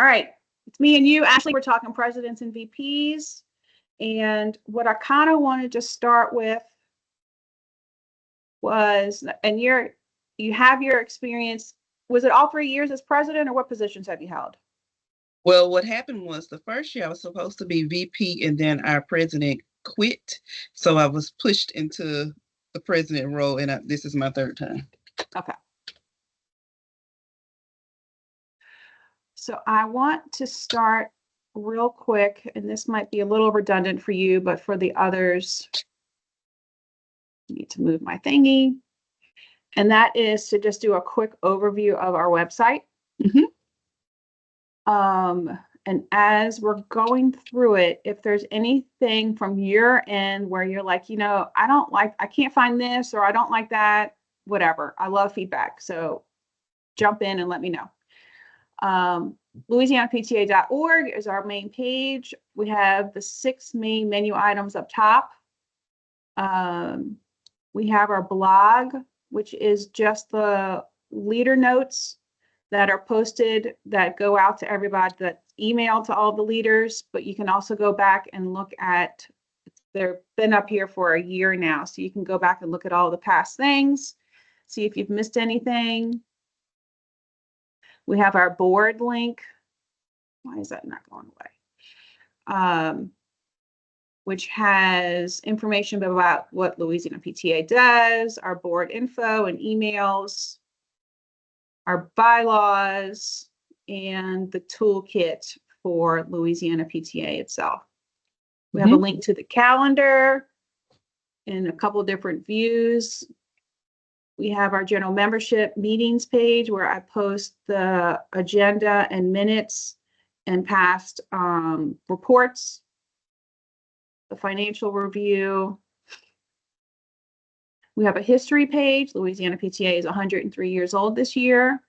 All right, it's me and you, Ashley. We're talking presidents and VPs. And what I kind of wanted to start with was, and you have your experience. Was it all 3 years as president, or what positions have you held? Well, what happened was the first year I was supposed to be VP, and then our president quit. So I was pushed into the president role, and this is my third time. Okay. So I want to start real quick, and this might be a little redundant for you, but for the others, I need to move my thingy. And that is to just do a quick overview of our website. And as we're going through it, if there's anything from your end where you're like, I can't find this, or I don't like that, whatever. I love feedback. So jump in and let me know. LouisianaPTA.org is our main page. We have the 6 main menu items up top. We have our blog, which is just the leader notes that are posted that go out to everybody, that's emailed to all the leaders, but you can also go back and look at, they've been up here for a year now, so you can go back and look at all the past things, see if you've missed anything. We have our board link. Why is that not going away? Which has information about what Louisiana PTA does, our board info and emails, our bylaws, and the toolkit for Louisiana PTA itself. We have a link to the calendar in a couple different views. We have our general membership meetings page where I post the agenda and minutes and past reports, the financial review. We have a history page. Louisiana PTA is 103 years old this year,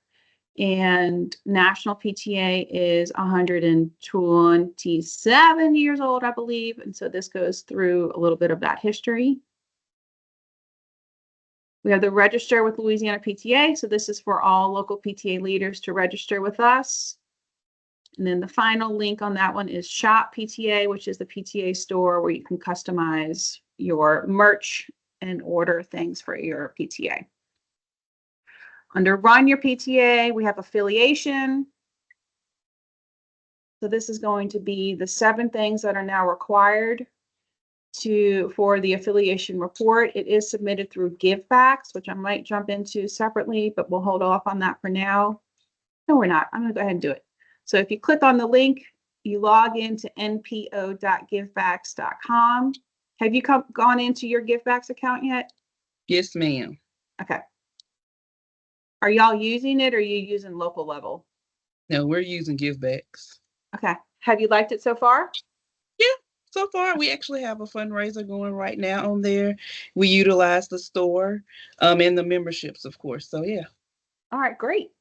and National PTA is 127 years old, I believe. And so this goes through a little bit of that history. We have the register with Louisiana PTA. So this is for all local PTA leaders to register with us. And then the final link on that one is Shop PTA, which is the PTA store where you can customize your merch and order things for your PTA. Under Run Your PTA, we have affiliation. So this is going to be the 7 things that are now required for the affiliation report. It is submitted through GiveBacks, which I might jump into separately, but we'll hold off on that for now. No, we're not. I'm going to go ahead and do it. So if you click on the link, you log into npo.givebacks.com. Have you gone into your GiveBacks account yet? Yes, ma'am. Okay. Are y'all using it, or are you using local level? No, we're using GiveBacks. Okay. Have you liked it so far? Yeah, so far we actually have a fundraiser going right now on there. We utilize the store and the memberships, of course. So yeah. All right, great.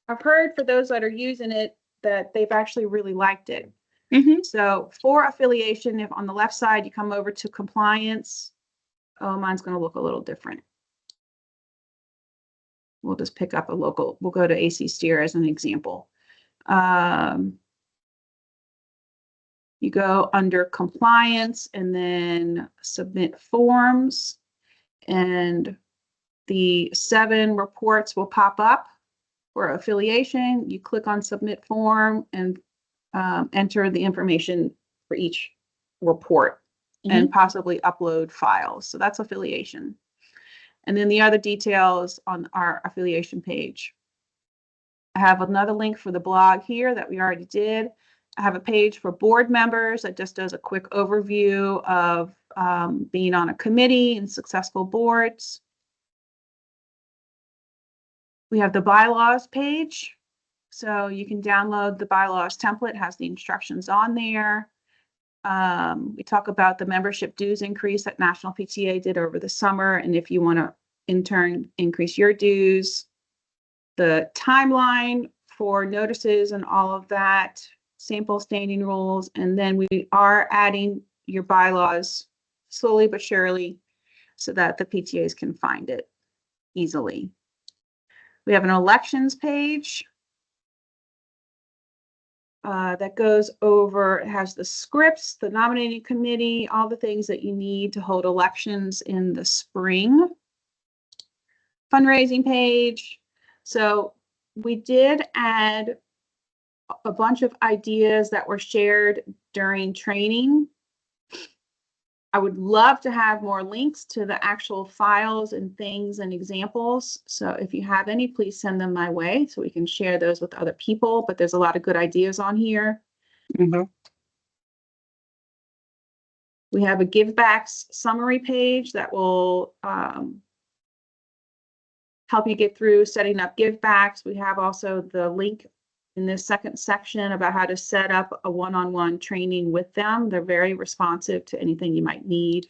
I've heard for those that are using it that they've actually really liked it. So for affiliation, if on the left side you come over to compliance, mine's going to look a little different. We'll just pick up a local. We'll go to AC Steer as an example. You go under compliance and then submit forms, and the 7 reports will pop up for affiliation. You click on submit form and enter the information for each report and possibly upload files. So that's affiliation. And then the other details on our affiliation page. I have another link for the blog here that we already did. I have a page for board members that just does a quick overview of being on a committee and successful boards. We have the bylaws page. So you can download the bylaws template, has the instructions on there. We talk about the membership dues increase that National PTA did over the summer, and if you want to in turn increase your dues, the timeline for notices and all of that, sample standing rules, and then we are adding your bylaws slowly but surely so that the PTAs can find it easily. We have an elections page. that goes over, it has the scripts, the nominating committee, all the things that you need to hold elections in the spring. Fundraising page. So we did add a bunch of ideas that were shared during training. I would love to have more links to the actual files and things and examples. So if you have any, please send them my way so we can share those with other people. But there's a lot of good ideas on here. Mhm. We have a givebacks summary page that will help you get through setting up givebacks. We have also the link in this second section about how to set up a one-on-one training with them. They're very responsive to anything you might need.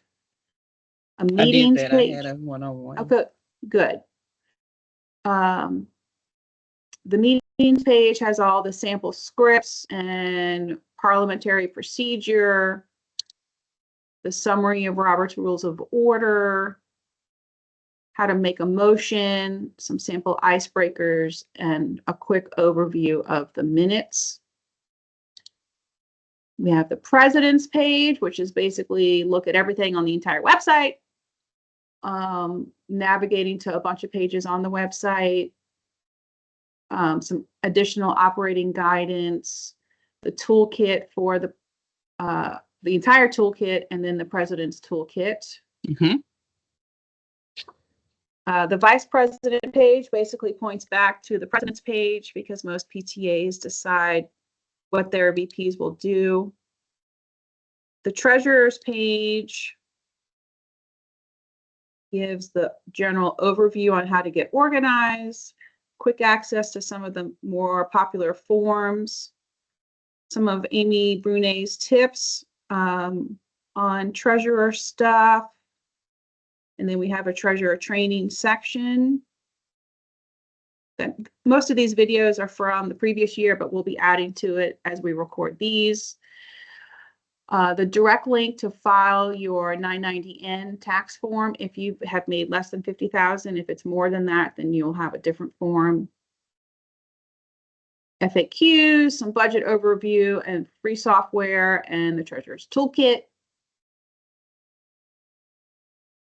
A I did meetings that. I page. had a one-on-one. Okay, good. The meetings page has all the sample scripts and parliamentary procedure, the summary of Robert's Rules of Order, how to make a motion, some sample icebreakers, and a quick overview of the minutes. We have the president's page, which is basically look at everything on the entire website, navigating to a bunch of pages on the website, some additional operating guidance, the toolkit for the entire toolkit, and then the president's toolkit. Mm-hmm. The vice president page basically points back to the president's page because most PTAs decide what their VPs will do. The treasurer's page gives the general overview on how to get organized, quick access to some of the more popular forms, some of Amy Brunet's tips on treasurer stuff. And then we have a treasurer training section. Most of these videos are from the previous year, but we'll be adding to it as we record these. The direct link to file your 990N tax form if you have made less than 50,000. If it's more than that, then you'll have a different form. FAQs, some budget overview, and free software, and the treasurer's toolkit.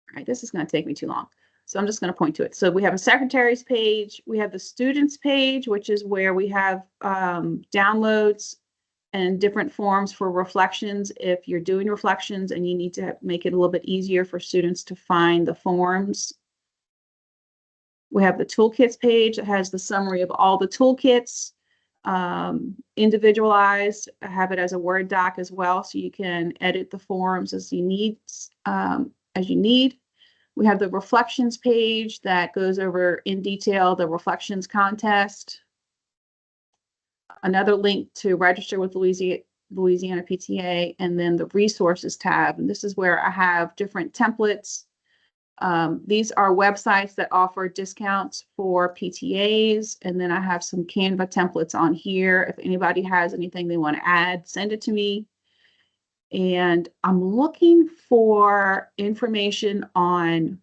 All right, this is going to take me too long, so I'm just going to point to it. So we have a secretary's page. We have the students page, which is where we have downloads and different forms for reflections. If you're doing reflections and you need to make it a little bit easier for students to find the forms. We have the toolkits page that has the summary of all the toolkits, individualized. I have it as a Word doc as well, so you can edit the forms as you need. We have the reflections page that goes over in detail the reflections contest. Another link to register with Louisiana PTA, and then the resources tab. And this is where I have different templates. These are websites that offer discounts for PTAs. And then I have some Canva templates on here. If anybody has anything they want to add, send it to me. And I'm looking for information on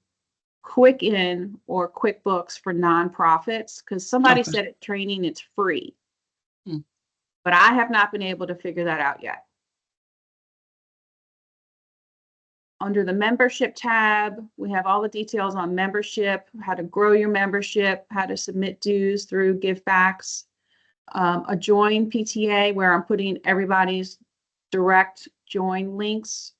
Quicken or QuickBooks for nonprofits, because somebody said at training it's free. But I have not been able to figure that out yet. Under the membership tab, we have all the details on membership, how to grow your membership, how to submit dues through givebacks, a join PTA where I'm putting everybody's direct join links,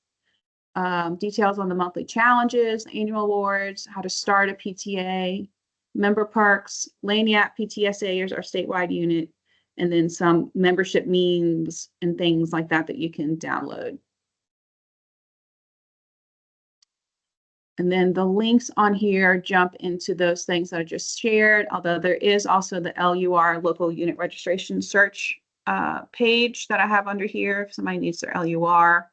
details on the monthly challenges, annual awards, how to start a PTA, member perks, Laniac PTSA is our statewide unit, and then some membership memes and things like that that you can download. And then the links on here jump into those things that I just shared, although there is also the LUR local unit registration search page that I have under here if somebody needs their LUR,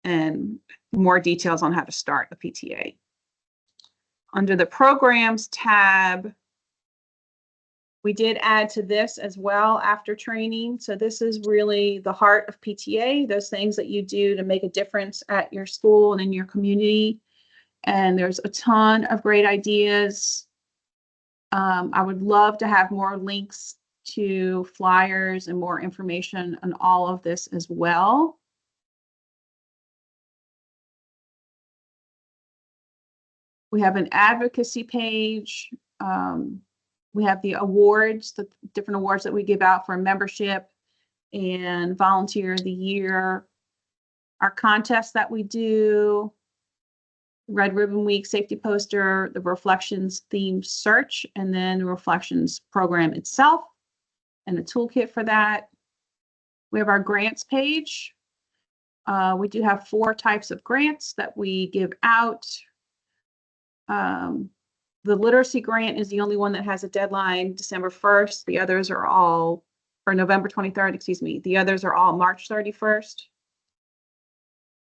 and more details on how to start a PTA. Under the programs tab, we did add to this as well after training. So this is really the heart of PTA, those things that you do to make a difference at your school and in your community. And there's a ton of great ideas. I would love to have more links to flyers and more information on all of this as well. We have an advocacy page. We have the awards, the different awards that we give out for membership and volunteer of the year. Our contests that we do, Red Ribbon Week safety poster, the Reflections theme search, and then the Reflections program itself and the toolkit for that. We have our grants page. We do have 4 types of grants that we give out. The literacy grant is the only one that has a deadline December 1st. The others are all, or November 23rd, excuse me. The others are all March 31st.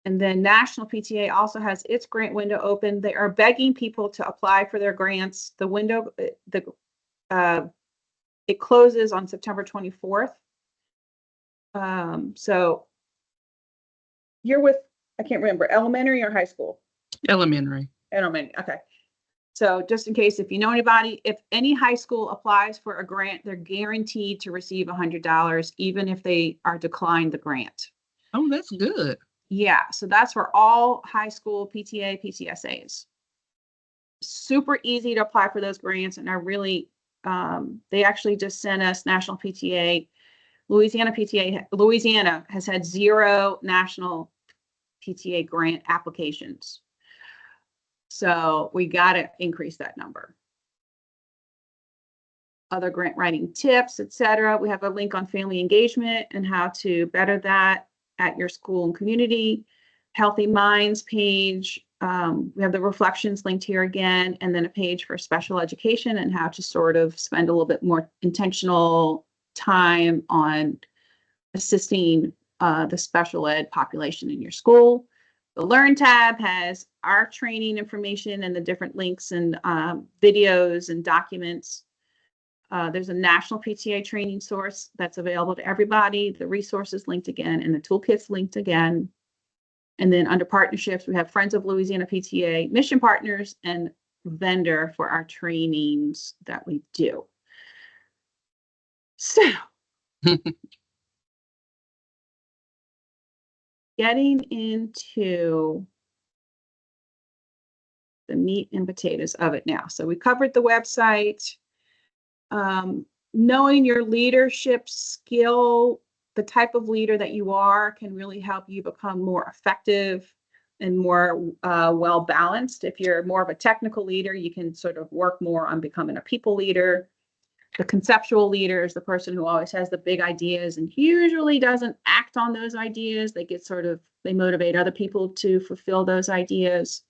And then National PTA also has its grant window open. They are begging people to apply for their grants. The window, it closes on September 24th. So you're with, I can't remember, elementary or high school? Elementary. Elementary, okay. So just in case, if you know anybody, if any high school applies for a grant, they're guaranteed to receive $100, even if they are declined the grant. Oh, that's good. Yeah, so that's for all high school PTA, PTSAs. Super easy to apply for those grants, and are really, they actually just sent us National PTA. Louisiana has had 0 national PTA grant applications. So we got to increase that number. Other grant writing tips, etc. We have a link on family engagement and how to better that at your school and community. Healthy Minds page. We have the reflections linked here again, and then a page for special education and how to sort of spend a little bit more intentional time on assisting the special ed population in your school. The Learn tab has our training information and the different links and videos and documents. There's a national PTA training source that's available to everybody. The resources linked again, and the toolkits linked again. And then under partnerships, we have Friends of Louisiana PTA, mission partners, and vendor for our trainings that we do. So getting into the meat and potatoes of it now. So we covered the website. Knowing your leadership skill, the type of leader that you are, can really help you become more effective and more well-balanced. If you're more of a technical leader, you can sort of work more on becoming a people leader. The conceptual leader is the person who always has the big ideas and usually doesn't act on those ideas. They get they motivate other people to fulfill those ideas.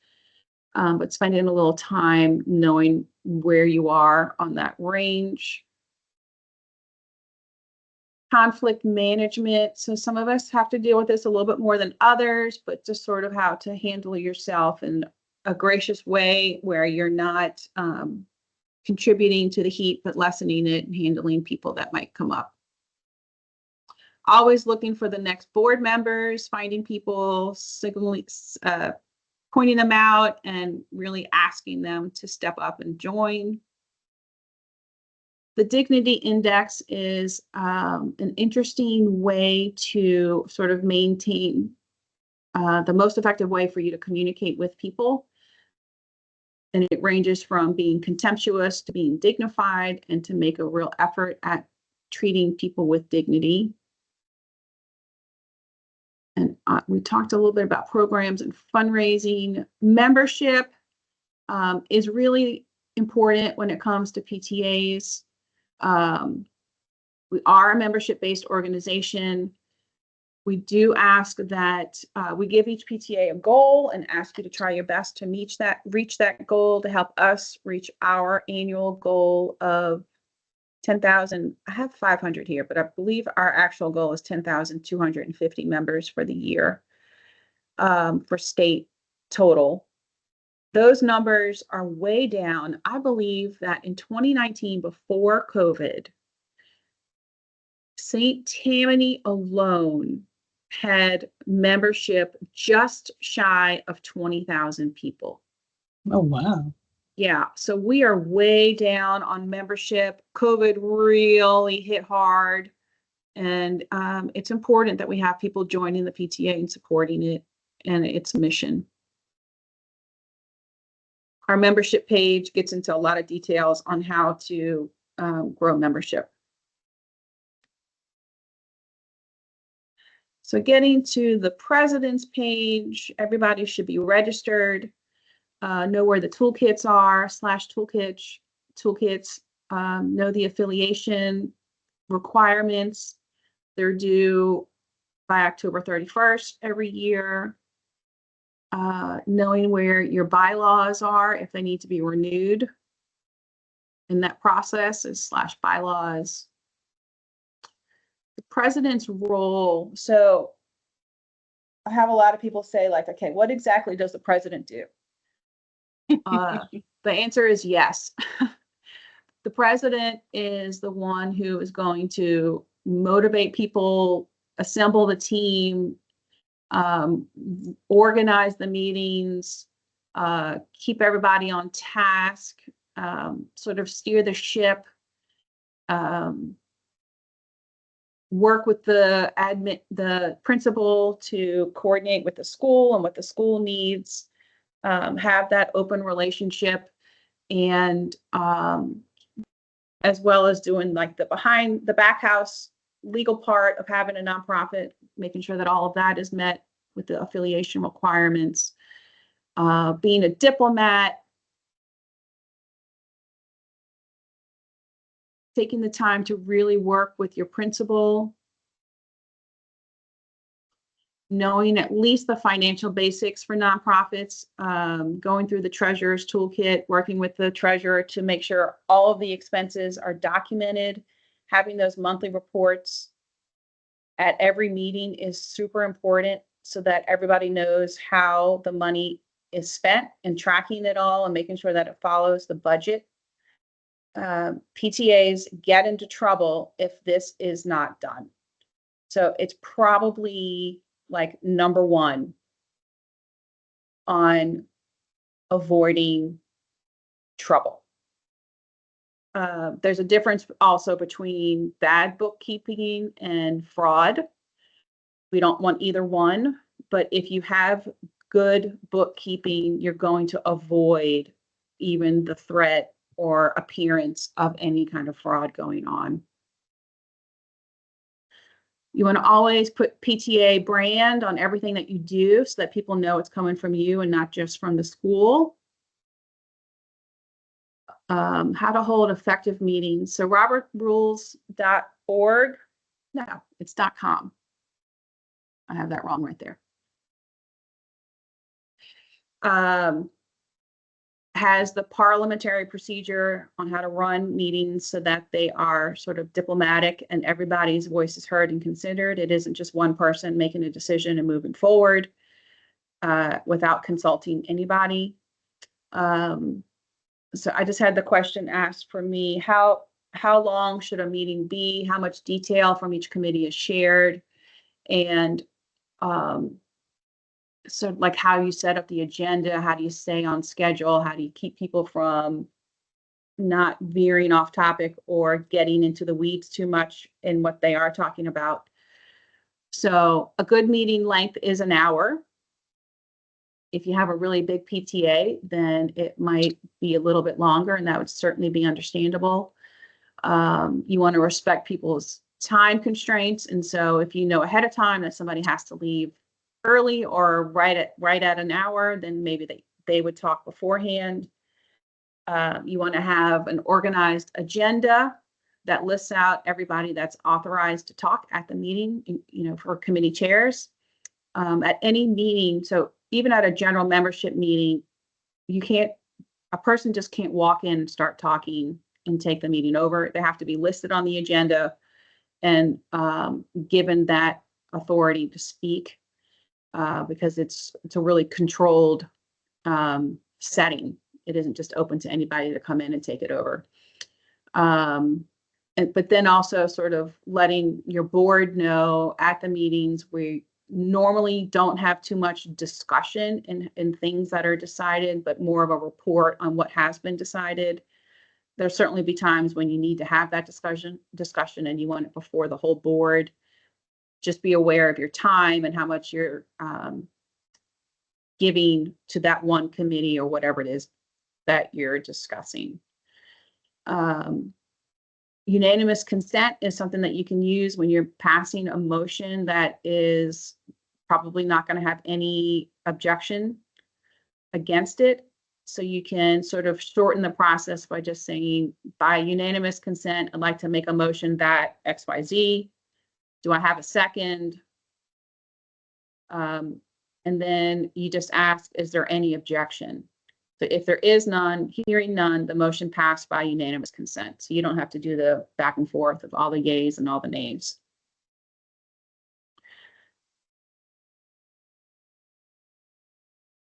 But spending a little time knowing where you are on that range. Conflict management. So some of us have to deal with this a little bit more than others, but just sort of how to handle yourself in a gracious way where you're not contributing to the heat, but lessening it and handling people that might come up. Always looking for the next board members, finding people, signaling, pointing them out, and really asking them to step up and join. The Dignity Index is an interesting way to sort of maintain the most effective way for you to communicate with people. And it ranges from being contemptuous to being dignified, and to make a real effort at treating people with dignity. And we talked a little bit about programs and fundraising. Membership is really important when it comes to PTAs. We are a membership-based organization. We do ask that we give each PTA a goal and ask you to try your best to reach that goal to help us reach our annual goal of 10,000. I have 500 here, but I believe our actual goal is 10,250 members for the year for state total. Those numbers are way down. I believe that in 2019, before COVID, St. Tammany alone had membership just shy of 20,000 people. Oh, wow. Yeah, so we are way down on membership. COVID really hit hard. And it's important that we have people joining the PTA and supporting it and its mission. Our membership page gets into a lot of details on how to grow membership. So getting to the president's page, everybody should be registered, know where the toolkits are, /toolkits, know the affiliation requirements. They're due by October 31st every year. Knowing where your bylaws are, if they need to be renewed. And that process is /bylaws. The president's role. So I have a lot of people say like, okay, what exactly does the president do? The answer is yes. The president is the one who is going to motivate people, assemble the team, organize the meetings, keep everybody on task, sort of steer the ship, work with the principal to coordinate with the school and what the school needs, have that open relationship, and as well as doing like the behind the back house legal part of having a nonprofit, making sure that all of that is met with the affiliation requirements, being a diplomat, taking the time to really work with your principal, knowing at least the financial basics for nonprofits, going through the treasurer's toolkit, working with the treasurer to make sure all of the expenses are documented, having those monthly reports at every meeting is super important so that everybody knows how the money is spent and tracking it all and making sure that it follows the budget. PTAs get into trouble if this is not done. So it's probably like number one on avoiding trouble. There's a difference also between bad bookkeeping and fraud. We don't want either one, but if you have good bookkeeping, you're going to avoid even the threat or appearance of any kind of fraud going on. You want to always put PTA brand on everything that you do so that people know it's coming from you and not just from the school. How to hold effective meetings. So robertrules.org. No, it's .com. I have that wrong right there. Has the parliamentary procedure on how to run meetings so that they are sort of diplomatic and everybody's voice is heard and considered. It isn't just one person making a decision and moving forward without consulting anybody. So I just had the question asked for me, how long should a meeting be? How much detail from each committee is shared? And so like how you set up the agenda, how do you stay on schedule? How do you keep people from not veering off topic or getting into the weeds too much in what they are talking about? So a good meeting length is an hour. If you have a really big PTA, then it might be a little bit longer, and that would certainly be understandable. You want to respect people's time constraints. And so if you know ahead of time that somebody has to leave early or right at an hour, then maybe they would talk beforehand. You want to have an organized agenda that lists out everybody that's authorized to talk at the meeting, for committee chairs. At any meeting, so even at a general membership meeting, a person just can't walk in and start talking and take the meeting over. They have to be listed on the agenda and given that authority to speak. Because it's a really controlled setting. It isn't just open to anybody to come in and take it over. But then also sort of letting your board know at the meetings normally don't have too much discussion in things that are decided, but more of a report on what has been decided. There'll certainly be times when you need to have that discussion and you want it before the whole board. Just be aware of your time and how much you're giving to that one committee or whatever it is that you're discussing. Unanimous consent is something that you can use when you're passing a motion that is probably not going to have any objection against it. So you can sort of shorten the process by just saying, by unanimous consent, I'd like to make a motion that XYZ. Do I have a second? And then you just ask, is there any objection? So if there is none, hearing none, the motion passed by unanimous consent. So you don't have to do the back and forth of all the yays and all the nays.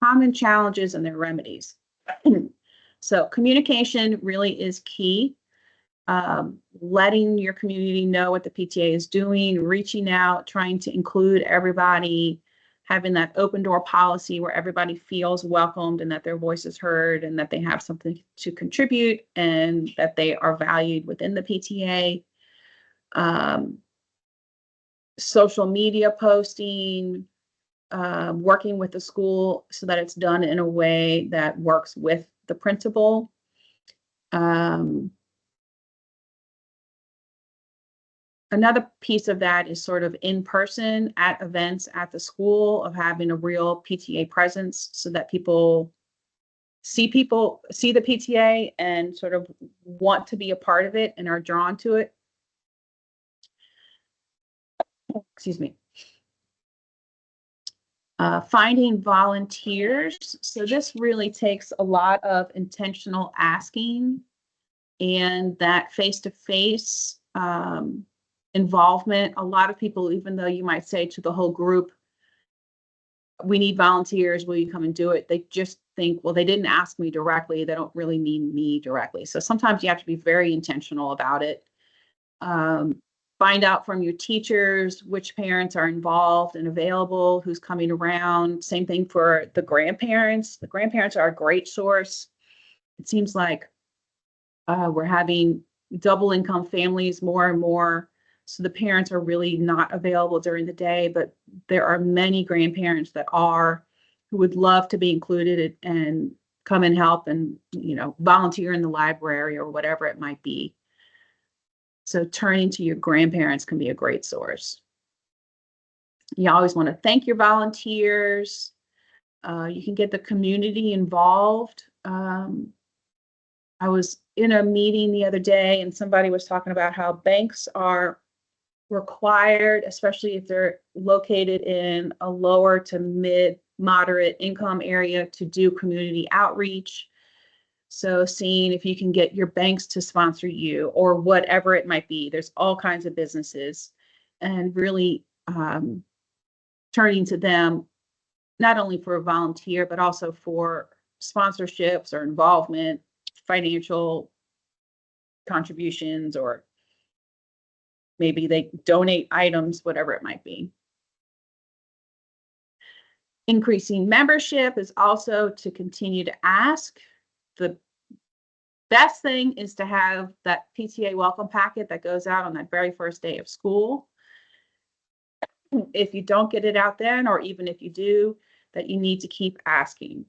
Common challenges and their remedies. So communication really is key. Letting your community know what the PTA is doing, reaching out, trying to include everybody, having that open door policy where everybody feels welcomed and that their voice is heard and that they have something to contribute and that they are valued within the PTA. Social media posting, working with the school so that it's done in a way that works with the principal. Another piece of that is sort of in person at events at the school, of having a real PTA presence so that people see the PTA and sort of want to be a part of it and are drawn to it. Excuse me. Finding volunteers. So this really takes a lot of intentional asking and that face-to-face involvement. A lot of people, even though you might say to the whole group, we need volunteers, will you come and do it? They just think, well, they didn't ask me directly. They don't really need me directly. So sometimes you have to be very intentional about it. Find out from your teachers which parents are involved and available, who's coming around. Same thing for the grandparents. The grandparents are a great source. It seems like we're having double income families more and more. So the parents are really not available during the day, but there are many grandparents that are, who would love to be included and come and help and, you know, volunteer in the library or whatever it might be. So turning to your grandparents can be a great source. You always want to thank your volunteers. You can get the community involved. I was in a meeting the other day and somebody was talking about how banks are required, especially if they're located in a lower to mid moderate income area, to do community outreach. So seeing if you can get your banks to sponsor you or whatever it might be. There's all kinds of businesses, and really turning to them, not only for a volunteer, but also for sponsorships or involvement, financial contributions, or maybe they donate items, whatever it might be. Increasing membership is also to continue to ask. The best thing is to have that PTA welcome packet that goes out on that very first day of school. If you don't get it out then, or even if you do, that you need to keep asking.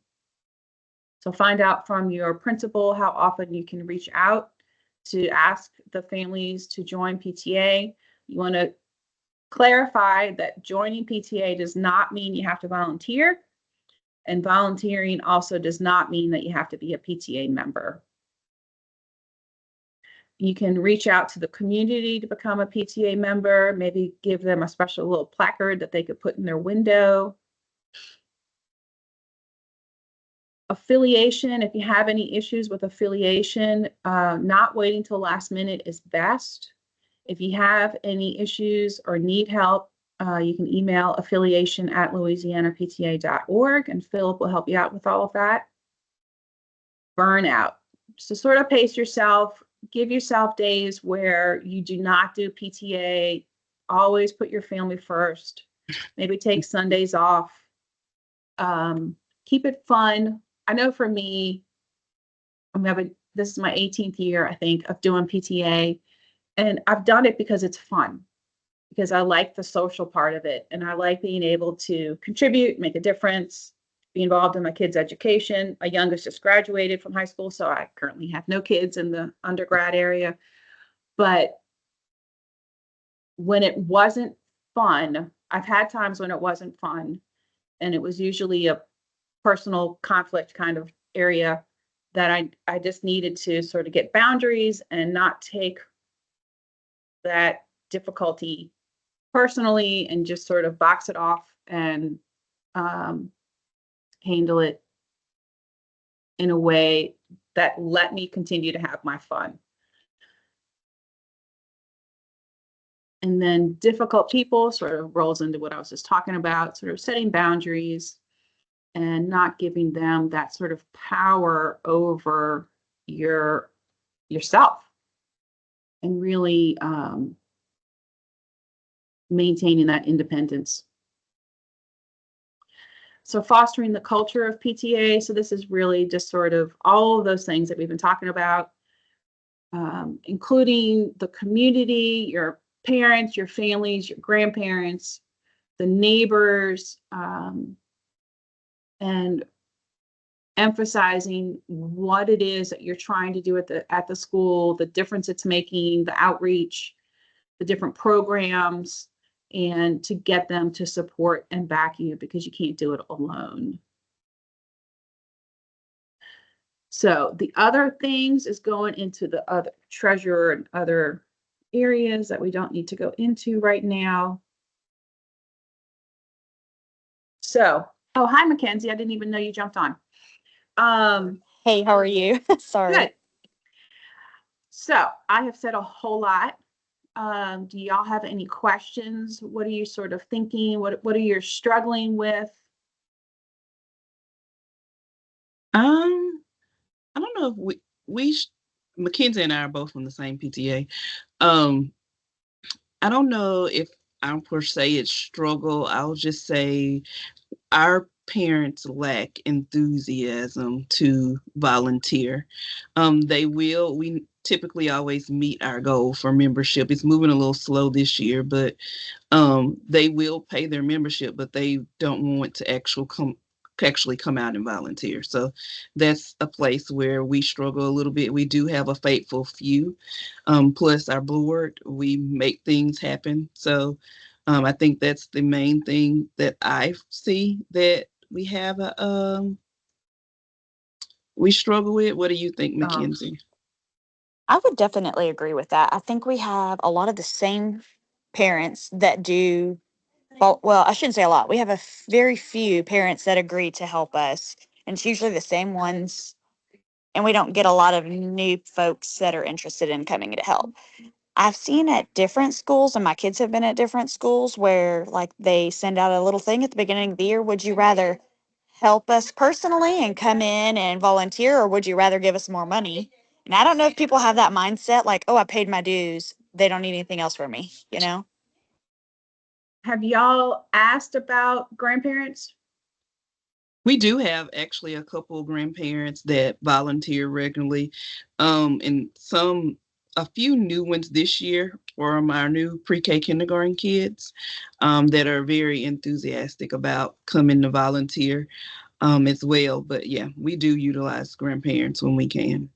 So find out from your principal how often you can reach out to ask the families to join PTA. You want to clarify that joining PTA does not mean you have to volunteer, and volunteering also does not mean that you have to be a PTA member. You can reach out to the community to become a PTA member, maybe give them a special little placard that they could put in their window. Affiliation, if you have any issues with affiliation, not waiting till last minute is best. If you have any issues or need help, you can email affiliation@louisianapta.org, and Philip will help you out with all of that. Burnout. So sort of pace yourself, give yourself days where you do not do PTA. Always put your family first. Maybe take Sundays off. Keep it fun. I know for me, this is my 18th year, I think, of doing PTA. And I've done it because it's fun, because I like the social part of it. And I like being able to contribute, make a difference, be involved in my kids' education. My youngest just graduated from high school, so I currently have no kids in the undergrad area. But when it wasn't fun, I've had times when it wasn't fun, and it was usually a personal conflict kind of area that I just needed to sort of get boundaries and not take that difficulty personally and just sort of box it off and handle it in a way that let me continue to have my fun. And then difficult people sort of rolls into what I was just talking about, sort of setting boundaries and not giving them that sort of power over yourself, and really maintaining that independence. So fostering the culture of PTA. So this is really just sort of all of those things that we've been talking about, including the community, your parents, your families, your grandparents, the neighbors, and emphasizing what it is that you're trying to do at the school, the difference it's making, the outreach, the different programs, and to get them to support and back you, because you can't do it alone. So the other things is going into the other treasurer and other areas that we don't need to go into right now. So, oh, hi, Mackenzie. I didn't even know you jumped on. Hey, how are you? Sorry. Good. So I have said a whole lot. Do y'all have any questions? What are you sort of thinking? What are you struggling with? I don't know if Mackenzie and I are both from the same PTA. I don't know if I'm per se it's struggle. I'll just say our parents lack enthusiasm to volunteer. We typically always meet our goal for membership. It's moving a little slow this year, but they will pay their membership, but they don't want to actually come out and volunteer. So that's a place where we struggle a little bit. We do have a faithful few, plus our board. We make things happen. So I think that's the main thing that I see that we have we struggle with. What do you think, Mackenzie? I would definitely agree with that. I think we have a lot of the same parents that do, well, I shouldn't say a lot. We have very few parents that agree to help us. And it's usually the same ones. And we don't get a lot of new folks that are interested in coming to help. I've seen at different schools, and my kids have been at different schools, where like they send out a little thing at the beginning of the year. Would you rather help us personally and come in and volunteer, or would you rather give us more money? And I don't know if people have that mindset, like, oh, I paid my dues, they don't need anything else from me, you know? Have y'all asked about grandparents? We do have actually a couple of grandparents that volunteer regularly, and a few new ones this year from our new pre-K kindergarten kids, that are very enthusiastic about coming to volunteer, as well. But yeah, we do utilize grandparents when we can.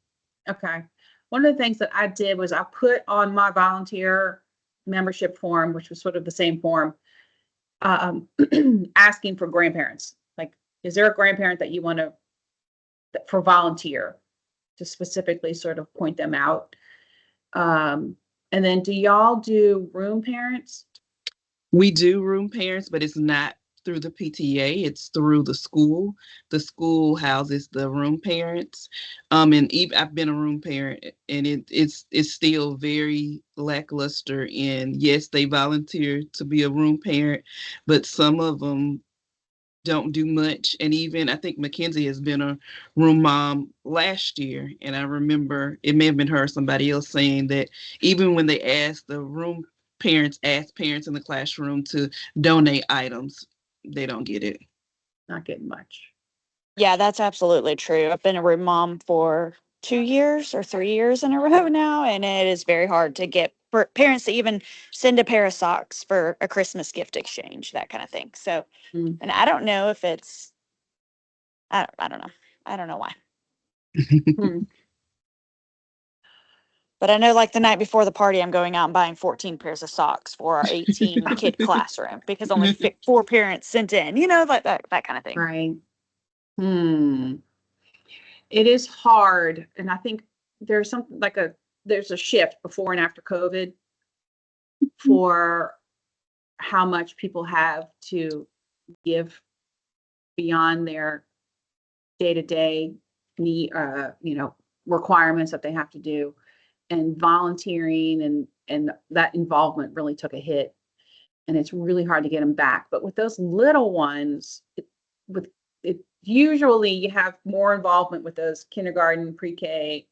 Okay. One of the things that I did was I put on my volunteer membership form, which was sort of the same form, asking for grandparents. Like, is there a grandparent that you want to, for volunteer, to specifically sort of point them out? And then do y'all do room parents? We do room parents, but it's not through the PTA, it's through the school. The school houses the room parents. And even I've been a room parent, and it's still very lackluster. And yes, they volunteer to be a room parent, but some of them don't do much. And even I think Mackenzie has been a room mom last year, and I remember it may have been her or somebody else saying that even when they asked the room parents ask parents in the classroom to donate items, they don't get it. Not getting much. Yeah, that's absolutely true. I've been a room mom for 2 years or 3 years in a row now, and it is very hard to get for parents to even send a pair of socks for a Christmas gift exchange, that kind of thing. So, Mm. and I don't know if it's, I don't know. I don't know why. Hmm. But I know like the night before the party, I'm going out and buying 14 pairs of socks for our 18 kid classroom because only 4 parents sent in, like that kind of thing. Right. It is hard. And I think there's something like there's a shift before and after COVID for how much people have to give beyond their day-to-day need, requirements that they have to do. And volunteering and that involvement really took a hit. And it's really hard to get them back. But with those little ones, usually you have more involvement with those kindergarten, pre-K.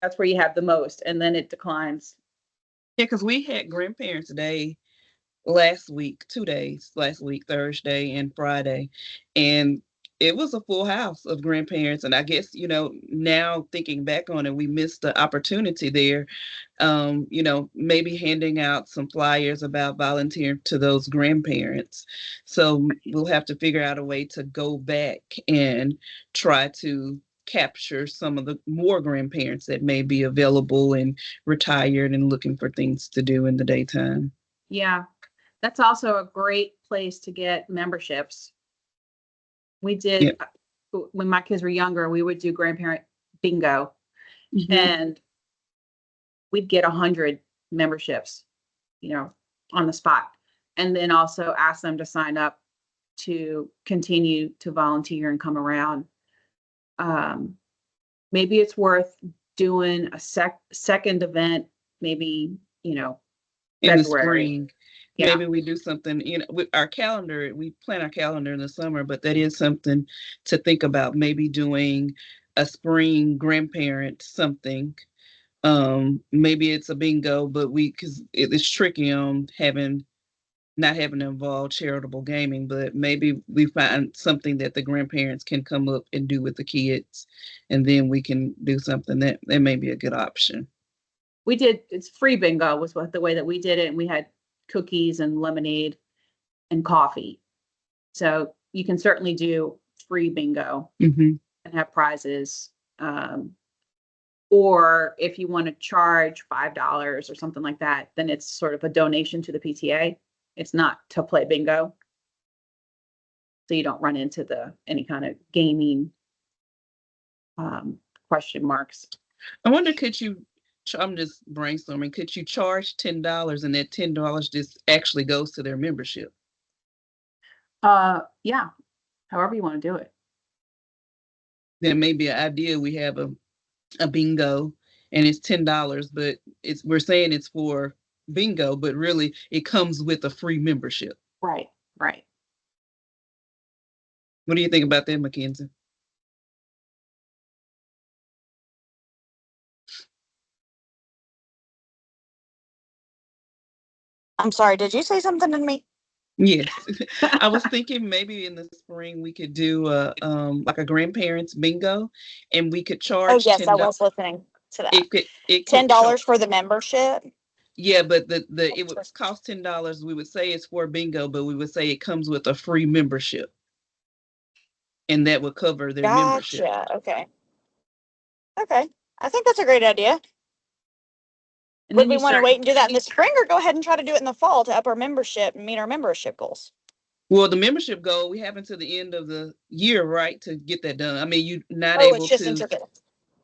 That's where you have the most, and then it declines. Yeah, because we had Grandparents' Day last week, 2 days, last week, Thursday and Friday. And it was a full house of grandparents. And I guess, now thinking back on it, we missed the opportunity there. Maybe handing out some flyers about volunteering to those grandparents. So we'll have to figure out a way to go back and try to capture some of the more grandparents that may be available and retired and looking for things to do in the daytime. Yeah, that's also a great place to get memberships. We did, Yep. When my kids were younger, we would do grandparent bingo, Mhm. and we'd get 100 memberships, on the spot. And then also ask them to sign up to continue to volunteer and come around. Maybe it's worth doing a second event, maybe, In February. the spring. Yeah. Maybe we do something, with our calendar, we plan our calendar in the summer, but that is something to think about, maybe doing a spring grandparent something. Maybe it's a bingo, but because it's tricky on not having to involve charitable gaming, but maybe we find something that the grandparents can come up and do with the kids, and then we can do something that may be a good option. It's free bingo was the way that we did it. And we had cookies and lemonade and coffee. So you can certainly do free bingo Mm-hmm. and have prizes. Or if you want to charge $5 or something like that, then it's sort of a donation to the PTA. It's not to play bingo. So you don't run into any kind of gaming question marks. I wonder, I'm just brainstorming, could you charge $10 and that $10 just actually goes to their membership? Yeah, however you want to do it. There may be an idea, we have a bingo and it's $10, but we're saying it's for bingo, but really it comes with a free membership. Right. What do you think about that, Mackenzie? I'm sorry, did you say something to me? Yes. I was thinking maybe in the spring we could do like a grandparents bingo, and we could charge Oh, yes, I $10. was listening to that. It could $10 for the membership? Yeah, but it would cost $10. We would say it's for bingo, but we would say it comes with a free membership, and that would cover their membership. Gotcha. Okay. I think that's a great idea. And Would then we you want to start, wait and do that in the spring, or go ahead and try to do it in the fall to up our membership and meet our membership goals? Well, the membership goal, we have until the end of the year, right, to get that done. I mean, you're not Oh, able it's just to intermittent.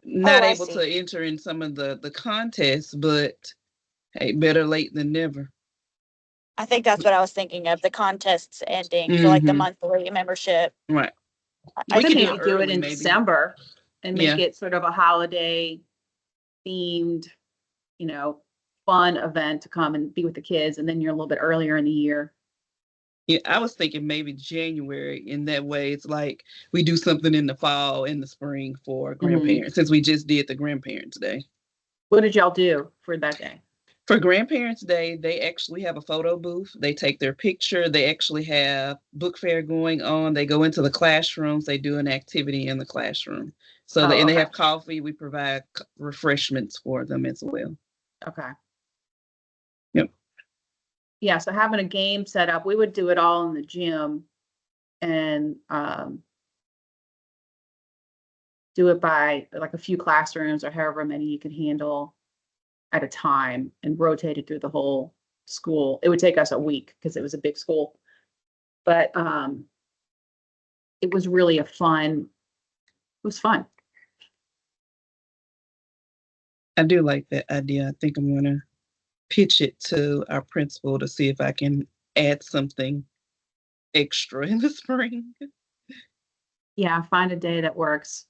not I able see. to enter in some of the contests, but hey, better late than never. I think that's what I was thinking of, the contests ending for like the Mhm. monthly membership. Right. you We could could do maybe it do it early, in maybe. December and make Yeah. it sort of a holiday themed, fun event to come and be with the kids. And then you're a little bit earlier in the year. Yeah, I was thinking maybe January. In that way, it's like we do something in the fall, in the spring for grandparents, since we just did the Grandparents' Day. What did y'all do for that day? For Grandparents' Day, they actually have a photo booth. They take their picture. They actually have book fair going on. They go into the classrooms. They do an activity in the classroom. So, Oh, and they okay. have coffee. We provide refreshments for them as well. Okay. Yep. Yeah, so having a game set up, we would do it all in the gym and do it by like a few classrooms or however many you can handle at a time and rotate it through the whole school. It would take us a week because it was a big school. But it was really it was fun. I do like that idea. I think I'm going to pitch it to our principal to see if I can add something extra in the spring. Yeah, find a day that works.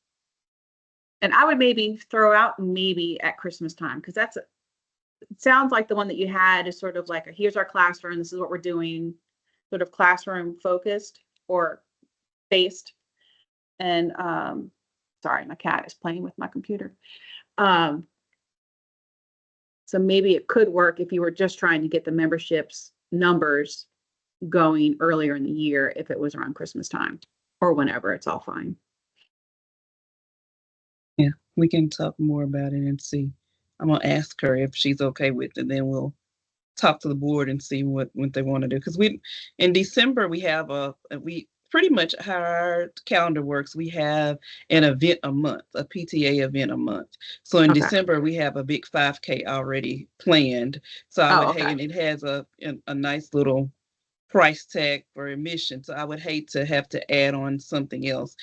And I would maybe throw out maybe at Christmas time because it sounds like the one that you had is sort of like here's our classroom, this is what we're doing, sort of classroom focused or based. And sorry, my cat is playing with my computer. So maybe it could work if you were just trying to get the memberships numbers going earlier in the year if it was around Christmas time or whenever. It's all fine. Yeah, we can talk more about it and see. I'm going to ask her if she's okay with it. Then we'll talk to the board and see what they want to do. Because in December, we have we pretty much how our calendar works. We have an event a month, a PTA event a month. So in Okay. December, we have a big 5K already planned. So I would hate, and it has a nice little price tag for admission. So I would hate to have to add on something else.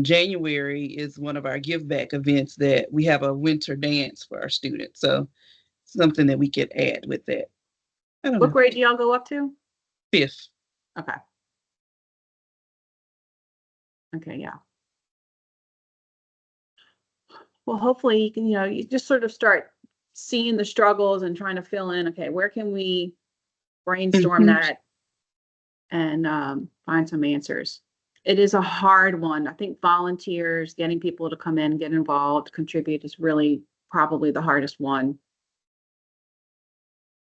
January is one of our give back events that we have a winter dance for our students. So something that we could add with that. I don't What know. grade do y'all go up to? 5th. Okay. Okay, yeah. Well, hopefully you can, you just sort of start seeing the struggles and trying to fill in, okay, where can we brainstorm that and find some answers. It is a hard one. I think volunteers, getting people to come in, get involved, contribute is really probably the hardest one.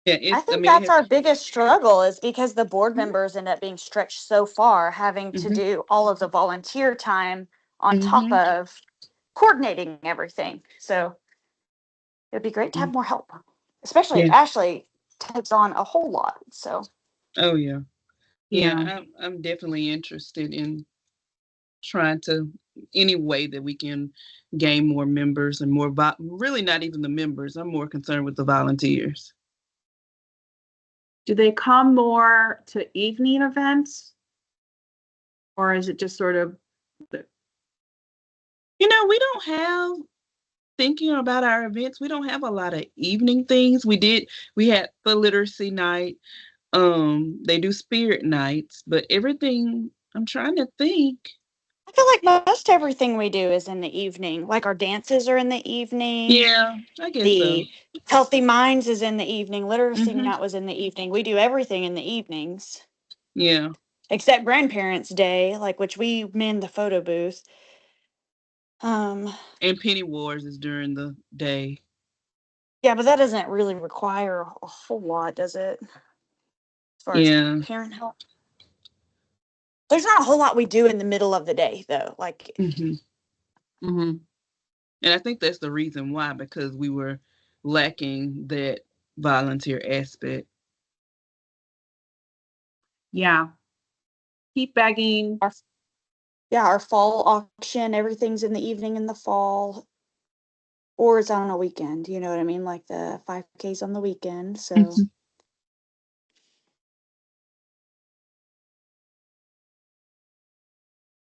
Yeah, I think that's our biggest struggle is because the board Mhm. members end up being stretched so far, having to do all of the volunteer time on top of coordinating everything. So it'd be great to have more help, especially if Ashley takes on a whole lot. So. Oh yeah. Yeah. I'm definitely interested in trying to any way that we can gain more members and more really not even the members. I'm more concerned with the volunteers. Do they come more to evening events? Or is it just sort of We don't have thinking about our events, we don't have a lot of evening things. We had the literacy night. They do spirit nights, but everything I'm trying to think. I feel like most everything we do is in the evening. Like our dances are in the evening. Yeah, I guess the so. Healthy Minds is in the evening. Literacy night was in the evening. We do everything in the evenings. Yeah. Except Grandparents' Day, which we man the photo booth. And Penny Wars is during the day. Yeah, but that doesn't really require a whole lot, does it? As far as parent help. There's not a whole lot we do in the middle of the day, though. And I think that's the reason why, because we were lacking that volunteer aspect. Yeah. Keep begging. Our fall auction, everything's in the evening in the fall. Or it's on a weekend, you know what I mean? Like the 5Ks on the weekend, so.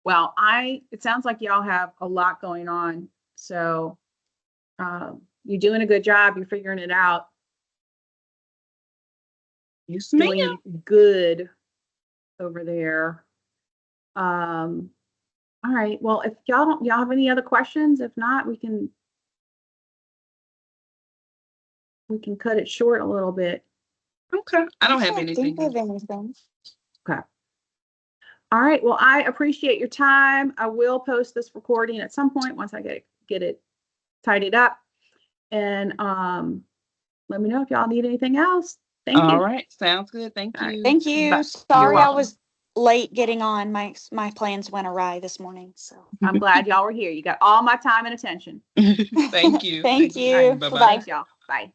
Well, it sounds like y'all have a lot going on. So you're doing a good job. You're figuring it out. Yes, doing good over there. All right. Well, if y'all have any other questions, if not, we can cut it short a little bit. Okay. I don't have anything. Think of anything. Okay. All right. Well, I appreciate your time. I will post this recording at some point once I get it tidied up. And let me know if y'all need anything else. Thank All you. right. Sounds good. Thank All right. you. Thank you. You're Sorry I welcome. was late getting on. My plans went awry this morning. So I'm glad y'all were here. You got all my time and attention. Thank you. Thank you. Bye-bye. Bye-bye. Thanks, y'all. Bye.